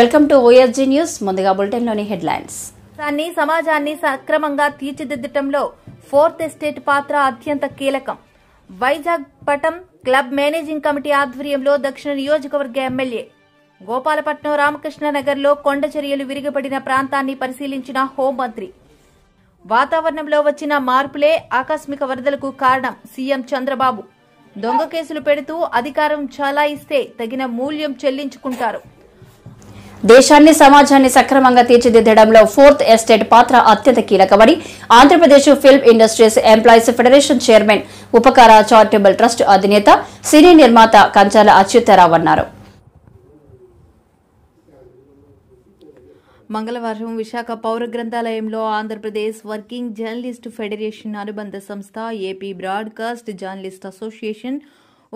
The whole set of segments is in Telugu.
Welcome to OSG news. ముందుగా బులెటిన్లోని హెడ్లైన్స్. సమాజాన్ని సక్రమంగా తీర్చిదిద్దటంలో ఫోర్త్ ఎస్టేట్ పాత్ర అత్యంత కీలకం. వైజాగ్ పటం క్లబ్ మేనేజింగ్ కమిటీ ఆధ్వర్యంలో దక్షిణ నియోజకవర్గ ఎమ్మెల్యే గోపాలపట్నం రామకృష్ణనగర్లో కొండ చర్యలు విరిగిపడిన ప్రాంతాన్ని పరిశీలించిన హోంమంత్రి. వాతావరణంలో వచ్చిన మార్పులే ఆకస్మిక వరదలకు కారణం సీఎం చంద్రబాబు. దొంగ కేసులు పెడుతూ అధికారం చలాయిస్తే తగిన మూల్యం చెల్లించుకుంటారు. దేశాన్ని సమాజాన్ని సక్రమంగా తీర్చిదిద్దడంలో ఫోర్త్ ఎస్టేట్ పాత్ర అత్యంత కీలకమని Andhra Pradesh film industries employees federation chairman, Upakara charitable trust అధినేత, సినీ నిర్మాత కంచాల అచ్యుతారావు అన్నారు. మంగళవారం విశాఖ పౌర గ్రంథాలయంలో ఆంధ్రప్రదేశ్ వర్కింగ్ జర్నలిస్ట్ ఫెడరేషన్ అనుబంధ సంస్థ, AP broadcast journalist association,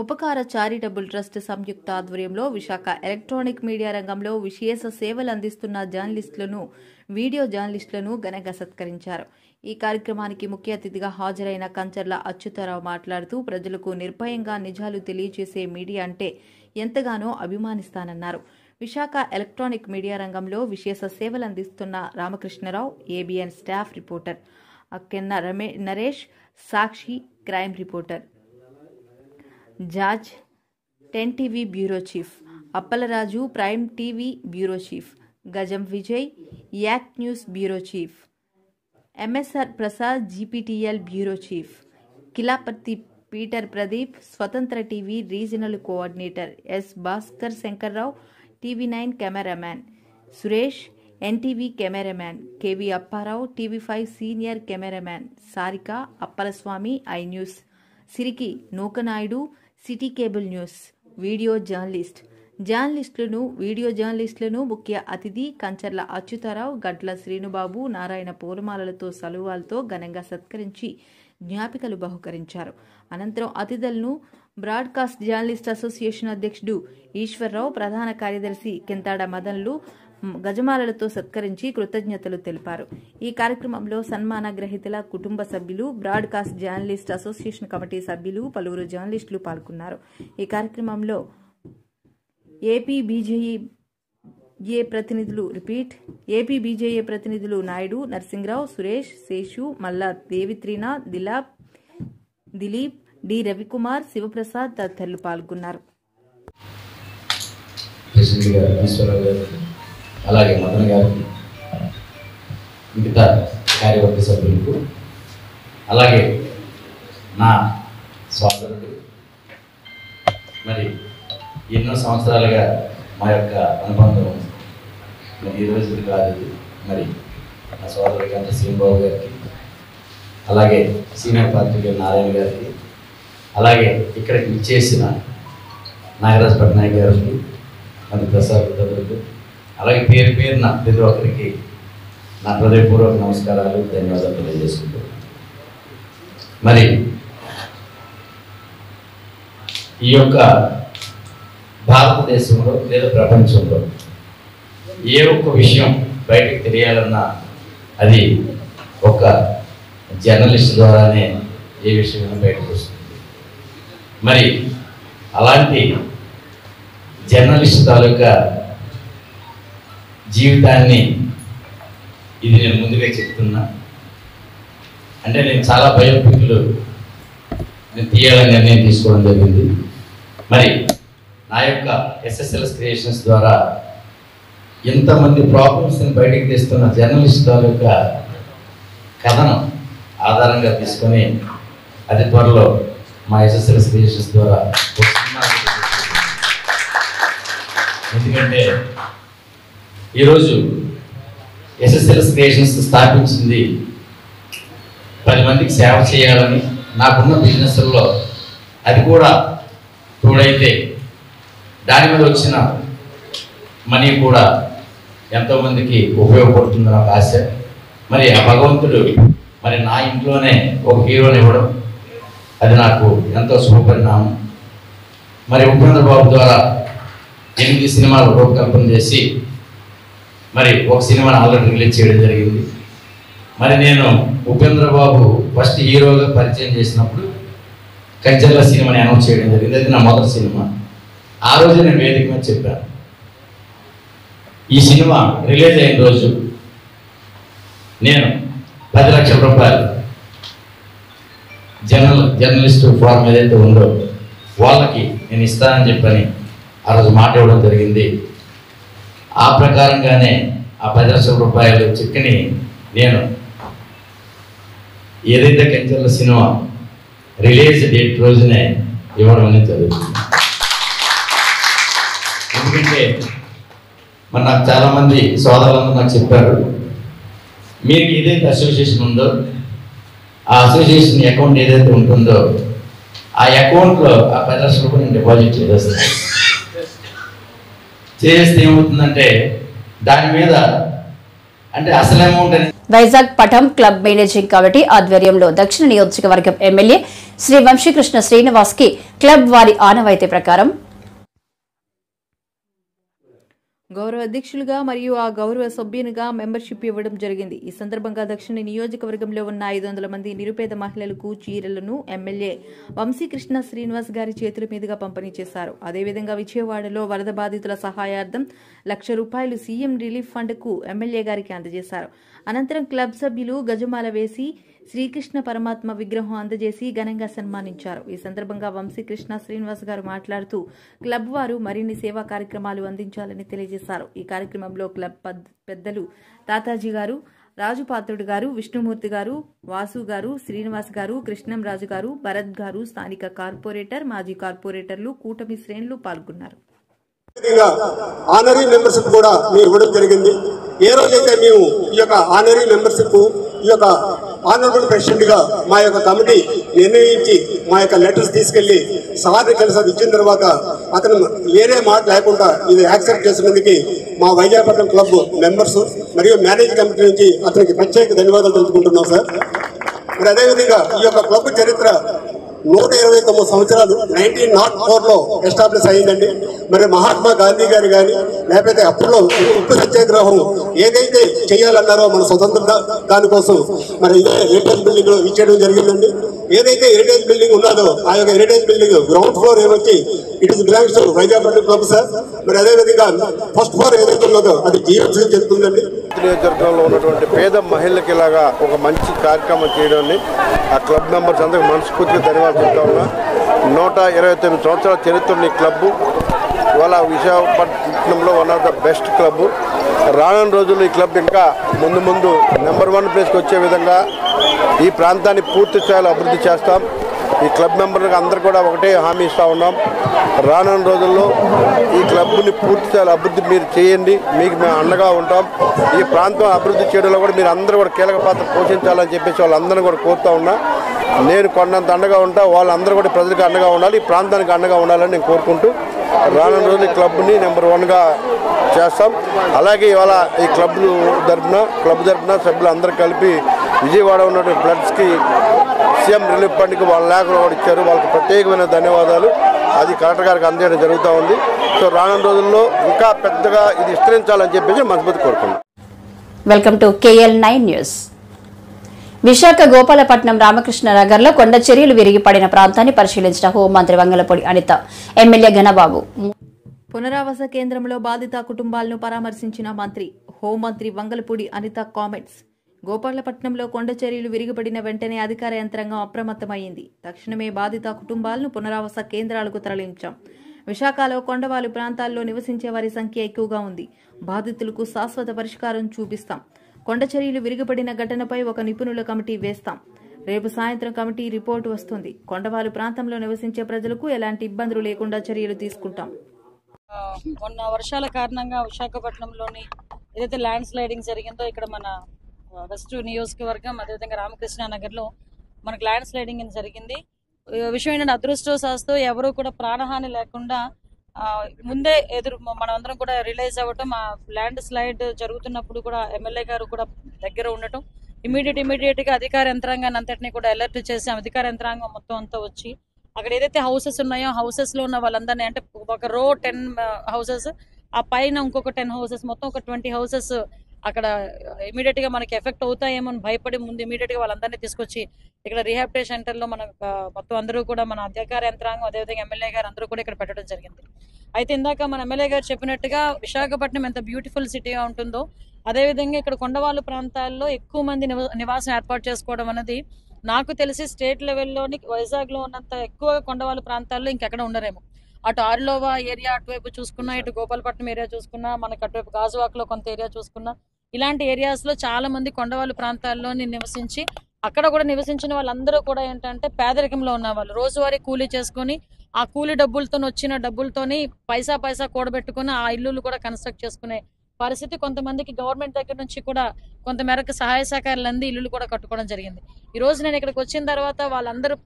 Upakara charitable trust సంయుక్త ఆధ్వర్యంలో విశాఖ ఎలక్ట్రానిక్ మీడియా రంగంలో విశేష సేవలు అందిస్తున్న జర్నలిస్టులను, వీడియో జర్నలిస్టులను ఘనంగా సత్కరించారు. ఈ కార్యక్రమానికి ముఖ్య అతిథిగా హాజరైన కంచర్ల అచ్యుతారావు మాట్లాడుతూ ప్రజలకు నిర్భయంగా నిజాలు తెలియజేసే మీడియా అంటే ఎంతగానో అభిమానిస్తానన్నారు. విశాఖ ఎలక్ట్రానిక్ మీడియా రంగంలో విశేష సేవలు అందిస్తున్న Ramakrishna Rao, ABN staff reporter, Akkenna Naresh, Sakshi crime reporter, George 10 TV bureau chief, Appalaraju prime TV bureau chief, Gajam Vijay act news bureau chief, MSR Prasad GPTL bureau chief, Kilaparthi Peter Pradeep Swatantra TV regional coordinator, S Bhaskar Sankar Rao TV nine cameraman, Suresh NTV cameraman, KV Apparao TV five senior cameraman, Sarika Appalaswamy I news, Siriki Nookanaidu city cable news, video జర్నలిస్టులను, వీడియో జర్నలిస్టులను ముఖ్య అతిథి కంచర్ల అచ్యుతారావు, గడ్ల శ్రీనుబాబు, నారాయణ పూలమాలలతో సలువాలతో ఘనంగా సత్కరించి జ్ఞాపికలు బహుకరించారు. అనంతరం అతిథులను బ్రాడ్కాస్ట్ జర్నలిస్ట్ అసోసియేషన్ అధ్యక్షుడు ఈశ్వర్రావు, ప్రధాన కార్యదర్శి కెంతాడ మదన్లు గజమాలలతో సత్కరించి కృతజ్ఞతలు తెలిపారు. ఈ కార్యక్రమంలో సన్మాన గ్రహీతల కుటుంబ సభ్యులు, బ్రాడ్కాస్ట్ జర్నలిస్ట్ అసోసియేషన్ కమిటీ సభ్యులు, పలువురు జర్నలిస్టులు పాల్గొన్నారు. ఈ కార్యక్రమంలో ఏపీ బీజేఏ ప్రతినిధులు నాయుడు, నరసింగరావు, సురేష్, శేషు, మల్లా దేవిత్రీన, దిలీప్, డి రవికుమార్, శివప్రసాద్ తదితరులు పాల్గొన్నారు. అలాగే మదన్ గారికి, మిగతా కార్యవర్గ సభ్యులకు, అలాగే నా సోదరుడు, మరి ఎన్నో సంవత్సరాలుగా మా యొక్క అనుబంధం మరి ఈ రోజు కాదు. మరి నా సోదరుడి గంట శ్రీబాబు గారికి, అలాగే సీనియర్ పార్టీ నారాయణ గారికి, అలాగే ఇక్కడికి ఇచ్చేసిన నాగరాజ్ పట్నాయక్ గారికి, మరి ప్రసాద్ తదులకు, అలాగే పేరు పేరున ప్రతి ఒక్కరికి నా హృదయపూర్వక నమస్కారాలు, ధన్యవాదాలు తెలియజేసుకుంటున్నాను. మరి ఈ యొక్క భారతదేశంలో లేదా ప్రపంచంలో ఏ ఒక్క విషయం బయటకు తెలియాలన్నా అది ఒక జర్నలిస్ట్ ద్వారానే ఏ విషయమైనా బయటకు వస్తుంది. మరి అలాంటి జర్నలిస్ట్ తాలూకా జీవితాన్ని ఇది నేను ముందుగా చెప్తున్నా. అంటే నేను చాలా బయోపిక్లు నేను తీయాలని నిర్ణయం తీసుకోవడం జరిగింది. మరి నా యొక్క ఎస్ఎస్ఎల్ఎస్ క్రియేషన్స్ ద్వారా ఎంతమంది ప్రాబ్లమ్స్ని బయటికి తీస్తున్న జర్నలిస్ట్ తాలూకా కథనం ఆధారంగా తీసుకొని అతి త్వరలో మా ఎస్ఎస్ఎల్ఎస్ క్రియేషన్స్ ద్వారా ఎందుకంటే ఈరోజు ఎస్ఎస్ఎల్ఎస్ క్రియేషన్స్ స్థాపించింది 10 మందికి సేవ చేయాలని. నాకున్న బిజినెస్లో అది కూడా తోడైతే దాని మీద వచ్చిన మనీ కూడా ఎంతోమందికి ఉపయోగపడుతుందని ఒక ఆశ. మరి ఆ భగవంతుడు మరి నా ఇంట్లోనే ఒక హీరోని ఇవ్వడం అది నాకు ఎంతో శుభపరిణామం. మరి ఉపేంద్ర బాబు ద్వారా 8 సినిమాలు రూపకల్పన చేసి మరి ఒక సినిమాని ఆల్రెడీ రిలీజ్ చేయడం జరిగింది. మరి నేను ఉపేంద్ర బాబు ఫస్ట్ హీరోగా పరిచయం చేసినప్పుడు కంచెల సినిమాని అనౌన్స్ చేయడం జరిగింది. అది నా మొదటి సినిమా. ఆ రోజు నేను వేదిక మీద చెప్పాను, ఈ సినిమా రిలీజ్ అయిన రోజు నేను 10 లక్షల రూపాయలు జర్నలిస్టు ఫారం ఏదైతే ఉందో వాళ్ళకి నేను ఇస్తానని చెప్పని ఆ రోజు మాట ఇవ్వడం జరిగింది. ఆ ప్రకారంగానే ఆ 10 లక్షల రూపాయలు చెక్ని నేను ఏదైతే కంచెల సినిమా రిలీజ్ డేట్ రోజునే ఇవ్వడం అనేది జరుగుతుంది. ఎందుకంటే మరి నాకు చాలామంది సోదరులందరూ నాకు చెప్పారు, మీకు ఏదైతే అసోసియేషన్ ఉందో ఆ అసోసియేషన్ అకౌంట్ ఏదైతే ఉంటుందో ఆ అకౌంట్లో ఆ 10 లక్షల రూపాయలు నేను డిపాజిట్ చేస్తే ఏమవుతుందంటే దాని మీద అంటే అసలు అమౌంట్ అనేది వైజాగ్ పటం క్లబ్ మేనేజింగ్ కమిటీ ఆధ్వర్యంలో దక్షిణ నియోజకవర్గం ఎమ్మెల్యే శ్రీ వంశీకృష్ణ శ్రీనివాస్ కి క్లబ్ వారి ఆనవాయితీ ప్రకారం గౌరవ అధ్యక్షులుగా మరియు ఆ గౌరవ సభ్యునిగా మెంబర్షిప్ ఇవ్వడం జరిగింది. ఈ సందర్భంగా దక్షిణ నియోజకవర్గంలో ఉన్న 500 మంది నిరుపేద మహిళలకు చీరలను ఎమ్మెల్యే వంశీకృష్ణ శ్రీనివాస్ గారి చేతుల మీదుగా పంపిణీ చేశారు. అదేవిధంగా విజయవాడలో వరద బాధితుల సహాయార్థం ₹1,00,000 సీఎం రిలీఫ్ ఫండ్ కు ఎమ్మెల్యే గారికి అందజేశారు. అనంతరం క్లబ్ సభ్యులు గజమాల వేసి శ్రీకృష్ణ పరమాత్మ విగ్రహం అందజేసి ఘనంగా సన్మానించారు. ఈ సందర్భంగా వంశీకృష్ణ శ్రీనివాస్ గారు మాట్లాడుతూ క్లబ్ వారు మరిన్ని సేవా కార్యక్రమాలు అందించాలని తెలియజేశారు. ఈ కార్యక్రమంలో క్లబ్ పెద్దలు తాతాజీ గారు, రాజుపాత్రుడు గారు, విష్ణుమూర్తి గారు, వాసు గారు, శ్రీనివాస్ గారు, కృష్ణంరాజు గారు, భరత్ గారు, స్థానిక కార్పొరేటర్, మాజీ కార్పొరేటర్లు, కూటమి శ్రేణులు పాల్గొన్నారు. ఆనరీ మెంబర్షిప్ కూడా మీరు ఇవ్వడం జరిగింది. ఏ రోజైతే మేము ఈ యొక్క ఆనరీ మెంబర్షిప్ ఈ యొక్క ఆనరబుల్ ప్రెసిడెంట్ గా మా యొక్క కమిటీ నిర్ణయించి మా యొక్క లెటర్స్ తీసుకెళ్లి సార్ని కలిసి ఇచ్చిన తర్వాత అతను వేరే మాట లేకుండా ఇది యాక్సెప్ట్ చేసినందుకు మా వైజాగపట్నం క్లబ్ మెంబర్స్ మరియు మేనేజ్ కమిటీ నుంచి అతనికి ప్రత్యేక ధన్యవాదాలు తెలుపుకుంటున్నాం సార్. మరి అదేవిధంగా ఈ యొక్క క్లబ్ చరిత్ర 129 సంవత్సరాలు 1904లో ఎస్టాబ్లిష్ అయ్యిందండి. మరి మహాత్మా గాంధీ గారు కానీ లేకపోతే అప్పుడులో ఉప్పు సత్యాగ్రహం ఏదైతే చేయాలన్నారో మన స్వతంత్ర దానికోసం మరి హెరిటేజ్ బిల్డింగ్ ఇచ్చేయడం జరిగిందండి. ఏదైతే హెరిటేజ్ బిల్డింగ్ ఉన్నదో ఆ యొక్క హెరిటేజ్ బిల్డింగ్ గ్రౌండ్ ఫ్లోర్ ఏమొచ్చి it is belongs to Vizagapatnam club sir. మరి అదేవిధంగా ఫస్ట్ ఫ్లోర్ ఏదైతే ఉన్నదో అది జీఎంసీ చెందుతుందండి. నియోజకవర్గంలో ఉన్నటువంటి పేద మహిళలకి ఇలాగా ఒక మంచి కార్యక్రమం చేయడాన్ని ఆ క్లబ్ మెంబర్స్ అందరికీ మనస్ఫూర్తిగా ధన్యవాదాలు చెప్తా ఉన్నా. 129 సంవత్సరాల చరిత్రని క్లబ్ ఇవాళ విశాఖపట్నంలో one of the best club. రానున్న రోజుల్లో ఈ క్లబ్ ఇంకా ముందు నెంబర్ 1 ప్లేస్కి వచ్చే విధంగా ఈ ప్రాంతాన్ని పూర్తి స్థాయిలో అభివృద్ధి చేస్తాం. ఈ క్లబ్ మెంబర్లకు అందరూ కూడా ఒకటే హామీ ఇస్తూ ఉన్నాం, రానున్న రోజుల్లో ఈ క్లబ్ని పూర్తి స్థాయిలో అభివృద్ధి మీరు చేయండి, మీకు మేము అండగా ఉంటాం. ఈ ప్రాంతం అభివృద్ధి చేయడంలో కూడా మీరు అందరూ కూడా కీలక పాత్ర పోషించాలని చెప్పేసి వాళ్ళందరినీ కూడా కోరుతూ ఉన్నా. నేను కొన్నంత అండగా ఉంటా, వాళ్ళందరూ కూడా ప్రజలకు అండగా ఉండాలి, ఈ ప్రాంతానికి అండగా ఉండాలని నేను కోరుకుంటూ రానున్న రోజులు ఈ క్లబ్ని నెంబర్ 1గా చేస్తాం. అలాగే ఇవాళ ఈ క్లబ్ తరఫున సభ్యులు అందరూ కలిపి విజయవాడ ఉన్నటువంటి ఫ్లడ్స్కి సీఎం రిలీఫ్ ఫండ్కి వాళ్ళ లేఖలు కూడా ఇచ్చారు, వాళ్ళకి ప్రత్యేకమైన ధన్యవాదాలు. అది కలెక్టర్ గారికి అందజేయడం జరుగుతూ ఉంది. సో రానున్న రోజుల్లో ఇంకా పెద్దగా ఇది విస్తరించాలని చెప్పేసి మనస్ఫూర్తి కోరుకుంటున్నాం. Welcome to KL9 news. Visakha Gopalapatnam Ramakrishna Nagar లో కొండ చర్యలు విరిగి పడిన ప్రాంతాన్ని పరిశీలించిన హోంమంత్రి వంగలపూడి అనిత, ఎమ్మెల్యే ఘనబాబు. పునరావాస కేంద్రంలో బాధిత కుటుంబాలను పరామర్శించిన మంత్రి. హోంమంత్రి వంగలపూడి అనిత కామెంట్స్. గోపాలపట్నంలో కొండ చర్యలు విరిగిపడిన వెంటనే అధికార యంత్రాంగం అప్రమత్తమైంది. తక్షణమే బాధిత కుటుంబాలను పునరావాస కేంద్రాలకు తరలించాం. విశాఖలో కొండవాలు ప్రాంతాల్లో నివసించే వారి సంఖ్య ఎక్కువగా ఉంది. బాధితులకు శాశ్వత పరిష్కారం చూపిస్తాం. కొండ చర్యలు విరిగిపడిన ఘటనపై ఒక నిపుణుల కమిటీ వేస్తాం. రేపు సాయంత్రం కమిటీ రిపోర్టు వస్తుంది. కొండవాలు ప్రాంతంలో నివసించే ప్రజలకు ఎలాంటి ఇబ్బందులు లేకుండా చర్యలు తీసుకుంటాం. మొన్న వర్షాల కారణంగా విశాఖపట్నంలోని ఏదైతే ల్యాండ్ స్లైడింగ్ జరిగిందో ఇక్కడ మన వెస్ట్ నియోజకవర్గం అదేవిధంగా రామకృష్ణనగర్లో మనకు ల్యాండ్ స్లైడింగ్ జరిగింది. విషయం ఏంటంటే అదృష్టవశాస్తు ఎవరు కూడా ప్రాణహాని లేకుండా ముందే మనం అందరం కూడా రిలైజ్ అవ్వటం, ఆ ల్యాండ్ స్లైడ్ జరుగుతున్నప్పుడు కూడా ఎమ్మెల్యే గారు కూడా దగ్గర ఉండటం, ఇమీడియట్ గా అధికార యంత్రాంగాన్ని అంతటినీ కూడా అలర్ట్ చేసి అధికార యంత్రాంగం మొత్తం అంతా వచ్చి అక్కడ ఏదైతే హౌసెస్ ఉన్నాయో హౌసెస్ లో ఉన్న వాళ్ళందరినీ అంటే ఒక రో 10 హౌసెస్, ఆ పైన ఇంకొక 10 హౌసెస్, మొత్తం ఒక 20 హౌసెస్ అక్కడ ఇమీడియట్ గా మనకి ఎఫెక్ట్ అవుతాయేమో అని భయపడి ముందు ఇమీడియట్ గా వాళ్ళందరినీ తీసుకొచ్చి ఇక్కడ రీహాబిలిటేషన్ సెంటర్లో మన మొత్తం అందరూ కూడా మన అధికార యంత్రాంగం అదేవిధంగా ఎమ్మెల్యే గారు అందరూ కూడా ఇక్కడ పెట్టడం జరిగింది. అయితే ఇందాక మన ఎమ్మెల్యే గారు చెప్పినట్టుగా విశాఖపట్నం ఎంత బ్యూటిఫుల్ సిటీగా ఉంటుందో అదేవిధంగా ఇక్కడ కొండవాళ్ళు ప్రాంతాల్లో ఎక్కువ మంది నివాసం ఏర్పాటు చేసుకోవడం అనేది నాకు తెలిసి స్టేట్ లెవెల్లోని వైజాగ్లో ఉన్నంత ఎక్కువ కొండవాళ్ళు ప్రాంతాల్లో ఇంకెక్కడ ఉండరేమో. అటు ఆరులోవా ఏరియా అటువైపు చూసుకున్నా, ఇటు గోపాలపట్నం ఏరియా చూసుకున్నా, మనకు అటువైపు గాజువాకలో కొంత ఏరియా చూసుకున్నా, ఇలాంటి ఏరియాస్లో చాలా మంది కొండవాళ్ళు ప్రాంతాల్లోని నివసించి అక్కడ కూడా నివసించిన వాళ్ళందరూ కూడా ఏంటంటే పేదరికంలో ఉన్న వాళ్ళు రోజువారీ కూలీ చేసుకొని ఆ కూలీ డబ్బులతో వచ్చిన డబ్బులతోని పైసా కూడబెట్టుకుని ఆ ఇల్లులు కూడా కన్స్ట్రక్ట్ చేసుకునే పరిస్థితి, కొంతమందికి గవర్నమెంట్ దగ్గర నుంచి కూడా కొంత మేరకు సహాయ సహకారాలు అంది ఇల్లులు కూడా కట్టుకోవడం జరిగింది. ఈ రోజు నేను ఇక్కడికి వచ్చిన తర్వాత వాళ్ళందరూ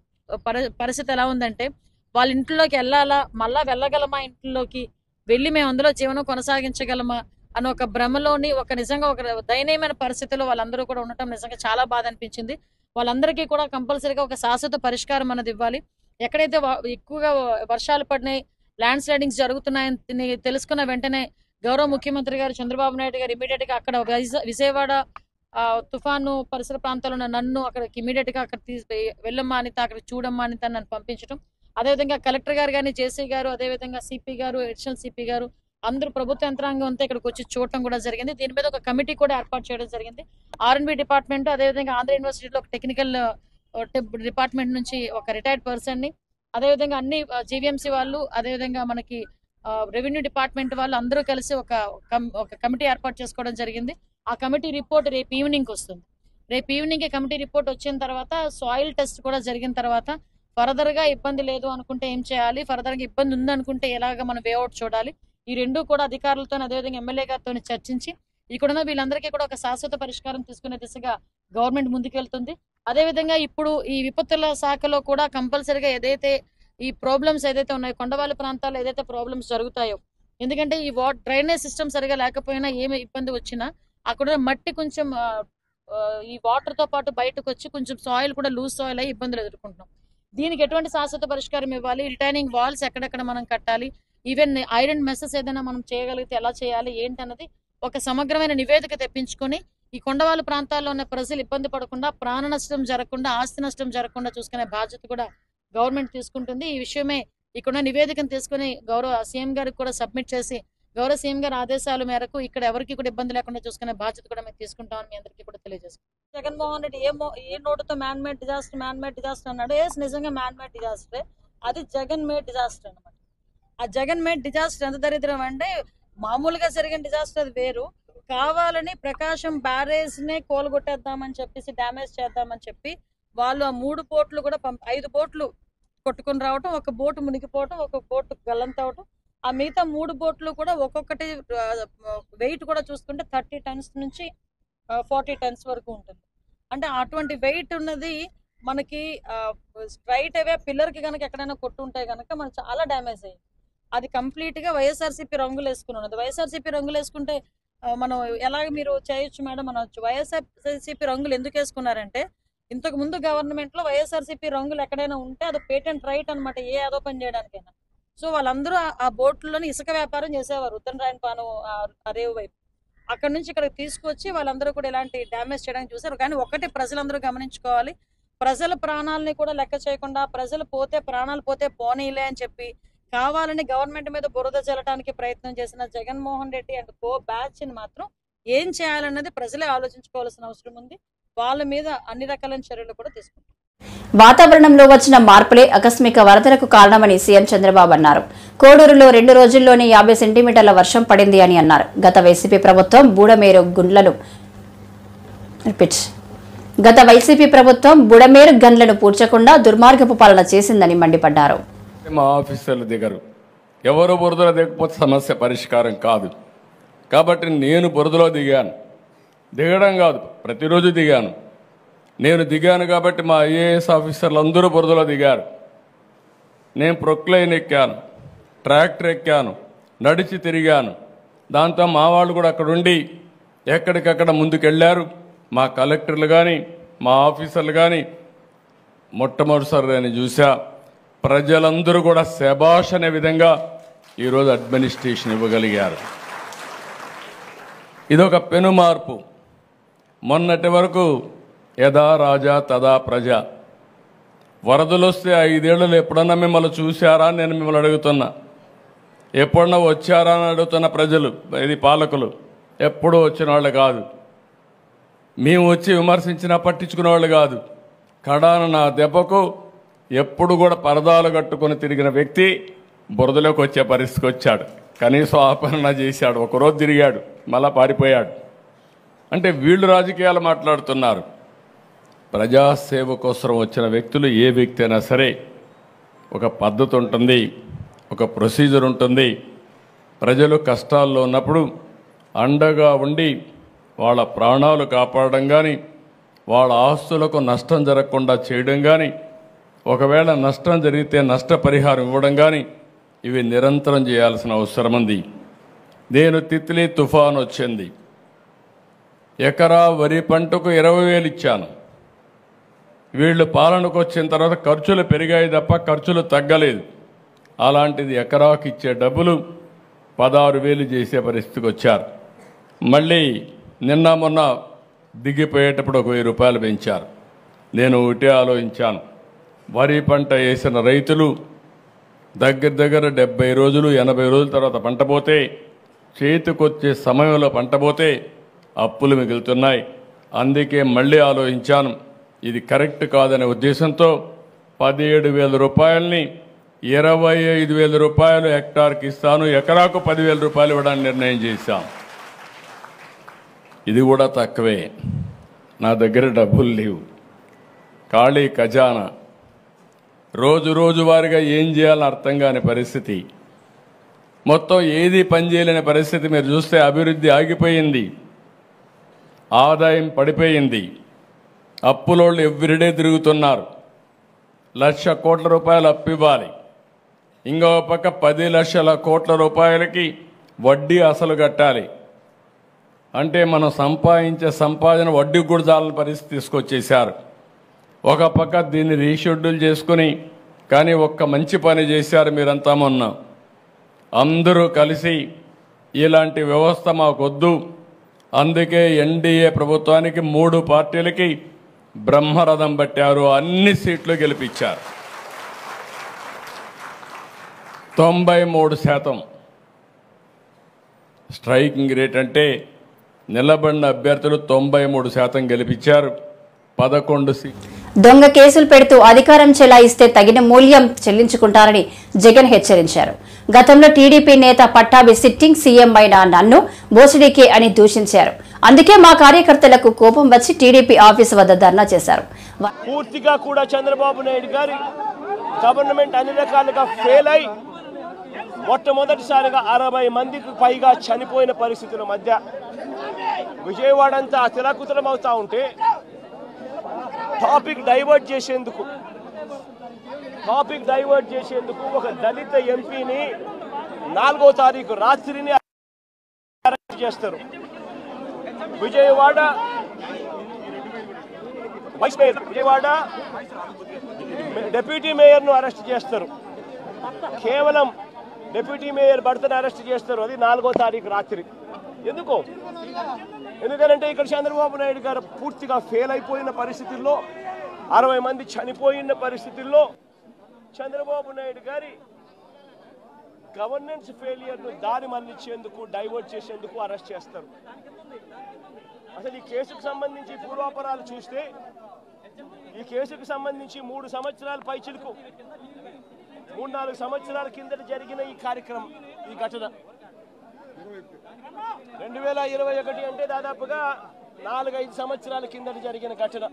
పరిస్థితి ఎలా ఉందంటే వాళ్ళ ఇంట్లోకి వెళ్ళాలా, మళ్ళా వెళ్ళగలమా, ఇంట్లోకి వెళ్ళి మేము అందులో జీవనం కొనసాగించగలమా అని ఒక భ్రమలోని నిజంగా ఒక దయనీయమైన పరిస్థితిలో వాళ్ళందరూ కూడా ఉండటం నిజంగా చాలా బాధ అనిపించింది. వాళ్ళందరికీ కూడా కంపల్సరీగా ఒక శాశ్వత పరిష్కారం అనేది ఇవ్వాలి. ఎక్కడైతే ఎక్కువగా వర్షాలు పడినాయి, ల్యాండ్ స్లైడింగ్స్ జరుగుతున్నాయని తెలుసుకున్న వెంటనే గౌరవ ముఖ్యమంత్రి గారు చంద్రబాబు నాయుడు గారు ఇమీడియట్ గా అక్కడ విజయవాడ తుఫాను పరిసర ప్రాంతాల్లో ఉన్న నన్ను అక్కడికి ఇమీడియట్ గా అక్కడ వెళ్ళమ్మా అనిత, అక్కడ చూడమ్మా అనిత నన్ను పంపించడం, అదేవిధంగా కలెక్టర్ గారు కానీ, జేసీ గారు, అదేవిధంగా సిపి గారు, అడిషనల్ సిపి గారు అందరూ ప్రభుత్వ యంత్రాంగం అంతా ఇక్కడికి వచ్చి చూడటం కూడా జరిగింది. దీని మీద ఒక కమిటీ కూడా ఏర్పాటు చేయడం జరిగింది. R&B డిపార్ట్మెంట్ అదేవిధంగా ఆంధ్ర యూనివర్సిటీలో ఒక టెక్నికల్ డిపార్ట్మెంట్ నుంచి ఒక రిటైర్డ్ పర్సన్ ని, అదేవిధంగా అన్ని జీవీఎంసీ వాళ్ళు, అదేవిధంగా మనకి రెవెన్యూ డిపార్ట్మెంట్ వాళ్ళు అందరూ కలిసి ఒక కమిటీ ఏర్పాటు చేసుకోవడం జరిగింది. ఆ కమిటీ రిపోర్ట్ రేపు ఈవినింగ్ వస్తుంది. రేపు ఈవినింగ్ కమిటీ రిపోర్ట్ వచ్చిన తర్వాత సాయిల్ టెస్ట్ కూడా జరిగిన తర్వాత ఫర్దర్ గా ఇబ్బంది లేదు అనుకుంటే ఏం చేయాలి, ఫర్దర్ గా ఇబ్బంది ఉందనుకుంటే ఎలాగ మనం వేఅవుట్ చూడాలి, ఈ రెండు కూడా అధికారులతో అదేవిధంగా ఎమ్మెల్యే గారితో చర్చించి ఇక్కడున్న వీళ్ళందరికీ కూడా ఒక శాశ్వత పరిష్కారం తీసుకునే దిశగా గవర్నమెంట్ ముందుకెళ్తుంది. అదేవిధంగా ఇప్పుడు ఈ విపత్తుల శాఖలో కూడా కంపల్సరీగా ఏదైతే ఈ ప్రాబ్లమ్స్ ఏదైతే ఉన్నాయో, కొండవాళ్ళ ప్రాంతాల్లో ఏదైతే ప్రాబ్లమ్స్ జరుగుతాయో, ఎందుకంటే ఈ డ్రైనేజ్ సిస్టమ్ సరిగా లేకపోయినా ఏమి ఇబ్బంది వచ్చినా అక్కడ మట్టి కొంచెం ఈ వాటర్ తో పాటు బయటకు వచ్చి కొంచెం సాయిల్ కూడా లూజ్ సాయిల్ అయ్యి ఇబ్బందులు ఎదుర్కొంటున్నాం. దీనికి ఎటువంటి శాశ్వత పరిష్కారం ఇవ్వాలి, రిటైనింగ్ వాల్స్ ఎక్కడెక్కడ మనం కట్టాలి, ఈవెన్ ఐరన్ మెసెస్ ఏదైనా మనం చేయగలిగితే ఎలా చేయాలి ఏంటన్నది ఒక సమగ్రమైన నివేదిక తెప్పించుకొని ఈ కొండవాళ్ళ ప్రాంతాల్లో ఉన్న ప్రజలు ఇబ్బంది పడకుండా, ప్రాణ నష్టం జరగకుండా, ఆస్తి నష్టం జరగకుండా చూసుకునే బాధ్యత కూడా గవర్నమెంట్ తీసుకుంటుంది. ఈ విషయమే ఇక్కడ నివేదికను తీసుకుని గౌరవ సీఎం గారికి కూడా సబ్మిట్ చేసి గౌరవ సీఎం గారి ఆదేశాల మేరకు ఇక్కడ ఎవరికి కూడా ఇబ్బంది లేకుండా చూసుకునే బాధ్యత కూడా మేము తీసుకుంటామని మీ అందరికీ కూడా తెలియజేస్తాం. జగన్మోహన్ రెడ్డి ఏ నోటుతో మ్యాన్ మేడ్ డిజాస్టర్ అన్నాడు. నిజంగా మ్యాన్ మేడ్ డిజాస్టరే, అది జగన్ మేడ్ డిజాస్టర్ అనమాట. ఆ జగన్ మేడ్ డిజాస్టర్ ఎంత దరిద్రం అంటే మామూలుగా జరిగిన డిజాస్టర్ అది వేరు, కావాలని ప్రకాశం బ్యారేజ్ నే కోలుగొట్టేద్దామని చెప్పేసి డ్యామేజ్ చేద్దామని చెప్పి వాళ్ళు ఆ 3 బోట్లు కూడా 5 బోట్లు కొట్టుకుని రావటం, ఒక బోటు మునిగిపోవటం, ఒక బోటు గల్లంత అవటం, ఆ మిగతా 3 బోట్లు కూడా ఒక్కొక్కటి వెయిట్ కూడా చూసుకుంటే 30 టన్స్ నుంచి 40 టన్స్ వరకు ఉంటుంది. అంటే అటువంటి వెయిట్ ఉన్నది మనకి స్ట్రైట్ అవే పిల్లర్ కి కనుక ఎక్కడైనా కొట్టుంటే కనుక మనకు చాలా డ్యామేజ్ అయ్యింది. అది కంప్లీట్ గా వైఎస్ఆర్సీపీ రంగులు వేసుకున్నది. వైఎస్ఆర్సీపీ రంగులు వేసుకుంటే మనం ఎలాగ మీరు చేయొచ్చు మేడం అనొచ్చు. వైఎస్ఆర్సీపీ రంగులు ఎందుకు వేసుకున్నారంటే ఇంతకు ముందు గవర్నమెంట్ లో వైఎస్ఆర్సీపీ రంగులు ఎక్కడైనా ఉంటే అది పేటెంట్ రైట్ అనమాట, ఏ ఏదో పని చేయడానికైనా. సో వాళ్ళందరూ ఆ బోట్లోని ఇసుక వ్యాపారం చేసేవారు ఉత్తరాయణపాను రేవు వైపు. అక్కడ నుంచి ఇక్కడికి తీసుకొచ్చి వాళ్ళందరూ కూడా ఇలాంటి డ్యామేజ్ చేయడానికి చూసారు. కానీ ఒకటి ప్రజలందరూ గమనించుకోవాలి, ప్రజల ప్రాణాలని కూడా లెక్క చేయకుండా ప్రజలు పోతే ప్రాణాలు పోతే పోనీలే అని చెప్పి కావాలని గవర్నమెంట్ మీద బురద జల్లడానికి ప్రయత్నం చేసిన Jaganmohan Reddy and co batch ని మాత్రం ఏం చేయాలన్నది ప్రజలే ఆలోచించుకోవాల్సిన అవసరం ఉంది. వాళ్ళ మీద అన్ని రకాలైన చర్యలు కూడా తీసుకుంటారు. వాతావరణంలో వచ్చిన మార్పులే ఆకస్మిక వరదలకు కారణమని సీఎం చంద్రబాబు అన్నారు. కోడూరులో 2 రోజుల్లోనే 50 సెంటీమీటర్ల వర్షం పడింది అని అన్నారు. గత వైసీపీ ప్రభుత్వం బుడమేరు గన్లను పూడ్చకుండా దుర్మార్గపు పాలన చేసిందని మండిపడ్డారు. మా ఆఫీసర్లు దిగరు, ఎవరు బురదలో దిగకపోతే సమస్య పరిష్కారం కాదు. కాబట్టి నేను బురదలో దిగడం కాదు, ప్రతిరోజు దిగాను. నేను దిగాను కాబట్టి మా ఐఏఎస్ ఆఫీసర్లు అందరూ బురదలో దిగారు. నేను ప్రొక్లైన్ ఎక్కాను, ట్రాక్టర్ ఎక్కాను, నడిచి తిరిగాను. దాంతో మా వాళ్ళు కూడా అక్కడ ఉండి ఎక్కడికక్కడ ముందుకెళ్ళారు. మా కలెక్టర్లు కానీ మా ఆఫీసర్లు కానీ మొట్టమొదటిసారి నేను చూసా. ప్రజలందరూ కూడా శభాష్ అనే విధంగా ఈరోజు అడ్మినిస్ట్రేషన్ ఇవ్వగలిగారు. ఇదొక పెను మార్పు. మొన్నటి వరకు యథా రాజా తదా ప్రజ వరదలు వస్తే 5 ఏళ్లలో ఎప్పుడన్నా మిమ్మల్ని చూశారా నేను మిమ్మల్ని అడుగుతున్నా. ఎప్పుడన్నా వచ్చారా అని అడుగుతున్న ప్రజలు, ఇది పాలకులు ఎప్పుడూ వచ్చిన వాళ్ళు కాదు. మేము వచ్చి విమర్శించినా పట్టించుకునే వాళ్ళు కాదు. కడాన నా దెబ్బకు ఎప్పుడు కూడా పరదాలు కట్టుకొని తిరిగిన వ్యక్తి బురదలోకి వచ్చే పరిస్థితికి వచ్చాడు. కనీసం ఆపరణ చేశాడు. ఒకరోజు తిరిగాడు, మళ్ళా పారిపోయాడు. అంటే వీళ్ళు రాజకీయాలు మాట్లాడుతున్నారు. ప్రజాసేవ కోసం వచ్చిన వ్యక్తులు ఏ వ్యక్తి అయినా సరే ఒక పద్ధతి ఉంటుంది, ఒక ప్రొసీజర్ ఉంటుంది. ప్రజలు కష్టాల్లో ఉన్నప్పుడు అండగా ఉండి వాళ్ళ ప్రాణాలు కాపాడడం కానీ, వాళ్ళ ఆస్తులకు నష్టం జరగకుండా చేయడం కానీ, ఒకవేళ నష్టం జరిగితే నష్టపరిహారం ఇవ్వడం కానీ, ఇవి నిరంతరం చేయాల్సిన అవసరం ఉంది. నేను తిత్లీ తుఫాను వచ్చింది, ఎకరా వరి పంటకు 20,000 ఇచ్చాను. వీళ్ళు పాలనకు వచ్చిన తర్వాత ఖర్చులు పెరిగాయి తప్ప ఖర్చులు తగ్గలేదు. అలాంటిది ఎకరాకి ఇచ్చే డబ్బులు 16,000 చేసే పరిస్థితికి వచ్చారు. మళ్ళీ నిన్న మొన్న దిగిపోయేటప్పుడు 1,000 రూపాయలు పెంచారు. నేను ఒకటే ఆలోచించాను, వరి పంట వేసిన రైతులు దగ్గర 70 రోజులు 80 రోజుల తర్వాత పంట పోతే, చేతికొచ్చే సమయంలో పంట పోతే అప్పులు మిగులుతున్నాయి. అందుకే మళ్ళీ ఆలోచించాను, ఇది కరెక్ట్ కాదనే ఉద్దేశంతో 17,000 రూపాయలని 25,000 రూపాయలు హెక్టార్కి ఇస్తాను, ఎకరాకు 10,000 రూపాయలు ఇవ్వడానికి నిర్ణయం చేశాం. ఇది కూడా తక్కువే, నా దగ్గర డబ్బులు లేవు, ఖాళీ ఖజానా. రోజు వారిగా ఏం చేయాలని అర్థం కాని పరిస్థితి, మొత్తం ఏది పనిచేయలేని పరిస్థితి. మీరు చూస్తే అభివృద్ధి ఆగిపోయింది, ఆదాయం పడిపోయింది, అప్పులోళ్ళు ఎవ్రీడే తిరుగుతున్నారు. 1,00,000 కోట్ల రూపాయలు అప్పు ఇవ్వాలి, ఇంకో పక్క 10 లక్షల కోట్ల రూపాయలకి వడ్డీ అసలు కట్టాలి. అంటే మనం సంపాదించే సంపాదన వడ్డీకి కూడా చాలని పరిస్థితి తీసుకొచ్చేశారు. ఒక పక్క దీన్ని రీషెడ్యూల్ చేసుకుని, కానీ ఒక్క మంచి పని చేశారు మీరంతా మొన్న. అందరూ కలిసి ఇలాంటి వ్యవస్థ మాకొద్దు, అందుకే ఎన్డీఏ ప్రభుత్వానికి 3 పార్టీలకి బ్రహ్మరథం పట్టారు, అన్ని సీట్లు గెలిపించారు. 93% స్ట్రైకింగ్ రేట్ అంటే నిలబడిన అభ్యర్థులు 93% గెలిపించారు. 11 సీట్లు. దొంగ కేసులు పెడుతూ అధికారం చెలాయిస్తే తగిన మూల్యం చెల్లించుకుంటారని జగన్ హెచ్చరించారు. గతంలో టీడీపీ నేత పట్టాభి సిట్టింగ్ సీఎం అయిన నన్ను బోసిడీకే అని దూషించారు. అందుకే మా కార్యకర్తలకు కోపం వచ్చి టీడీపీ ఆఫీసు వద్ద ధర్నా చేశారు. పూర్తిగా కూడా చంద్రబాబు నాయుడు గారి గవర్నమెంట్ అన్ని రకాలుగా ఫెయిల్ అయి మొట్టమొదటిసారిగా 60 మందికి పైగా చనిపోయిన పరిస్థితుల మధ్య విజయవాడ అంతా అతలాకుతలం అవుతా ఉంటే టాపిక్ డైవర్ట్ చేసేందుకు ఒక దళిత ఎంపీని 4వ తారీఖు రాత్రిని అరెస్ట్ చేస్తారు. Vijayawada vice mayor, Vijayawada deputy మేయర్ను అరెస్ట్ చేస్తారు. కేవలం డిప్యూటీ మేయర్ భర్తను అరెస్ట్ చేస్తారు. అది 4వ తారీఖు రాత్రి. ఎందుకంటే ఇక్కడ చంద్రబాబు నాయుడు గారు పూర్తిగా ఫెయిల్ అయిపోయిన పరిస్థితుల్లో, 60 మంది చనిపోయిన పరిస్థితుల్లో చంద్రబాబు నాయుడు గారి గవర్నెన్స్ ఫెయిలియర్ను దారి మళ్లించేందుకు, డైవర్ట్ చేసేందుకు అరెస్ట్ చేస్తారు. అసలు ఈ కేసుకు సంబంధించి పూర్వాపరాలు చూస్తే, ఈ కేసుకు సంబంధించి 3 సంవత్సరాల పైచిలుకు 3-4 సంవత్సరాల కిందట జరిగిన ఈ కార్యక్రమం, ఈ ఘటన 2021 అంటే దాదాపుగా 4-5 సంవత్సరాల కిందట జరిగిన ఘటన.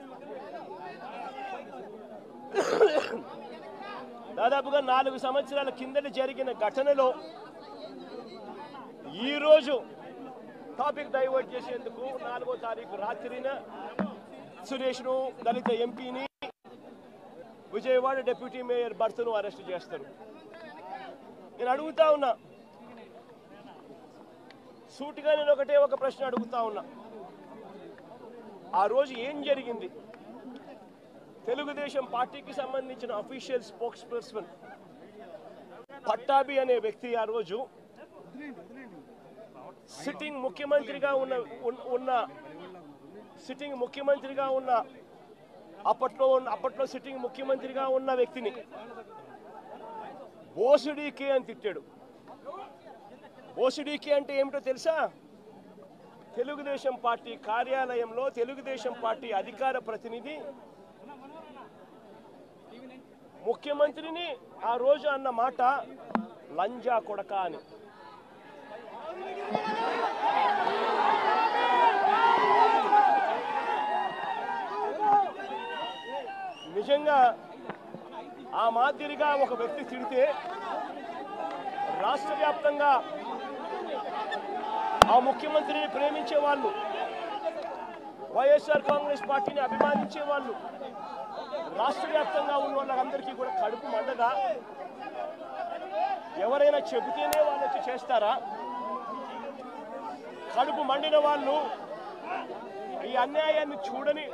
దాదాపుగా 4 సంవత్సరాల కిందట జరిగిన ఘటనలో ఈరోజు టాపిక్ డైవర్ట్ చేసేందుకు 4వ తారీఖు రాత్రిన సురేష్ను, దళిత ఎంపీని, విజయవాడ డిప్యూటీ మేయర్ భర్తను అరెస్ట్ చేస్తారు. నేను అడుగుతా ఉన్నా, సూటిగా నేను ఒక ప్రశ్న అడుగుతా ఉన్నా, ఆ రోజు ఏం జరిగింది? తెలుగుదేశం పార్టీకి సంబంధించిన అఫీషియల్ స్పోక్స్ పర్సన్ పట్టాభి అనే వ్యక్తి ఆ రోజు సిట్టింగ్ ముఖ్యమంత్రిగా ఉన్న అప్పట్లో సిట్టింగ్ ముఖ్యమంత్రిగా ఉన్న వ్యక్తిని బోసుడీకే అని తిట్టాడు. బోసుడీకే అంటే ఏమిటో తెలుసా? తెలుగుదేశం పార్టీ కార్యాలయంలో తెలుగుదేశం పార్టీ అధికార ప్రతినిధి ముఖ్యమంత్రిని ఆ రోజు అన్న మాట లంజా కొడక అని. నిజంగా ఆ మాదిరిగా ఒక వ్యక్తి తిడితే రాష్ట్ర వ్యాప్తంగా ఆ ముఖ్యమంత్రిని ప్రేమించే వాళ్ళు, వైఎస్ఆర్ కాంగ్రెస్ పార్టీని అభిమానించే వాళ్ళు, రాష్ట్ర వ్యాప్తంగా ఉన్న వాళ్ళందరికీ కూడా కడుపు మండదా? ఎవరైనా చెబితేనే వాళ్ళు వచ్చి చేస్తారా? కడుపు మండిన వాళ్ళు ఈ అన్యాయాన్ని చూడాలి.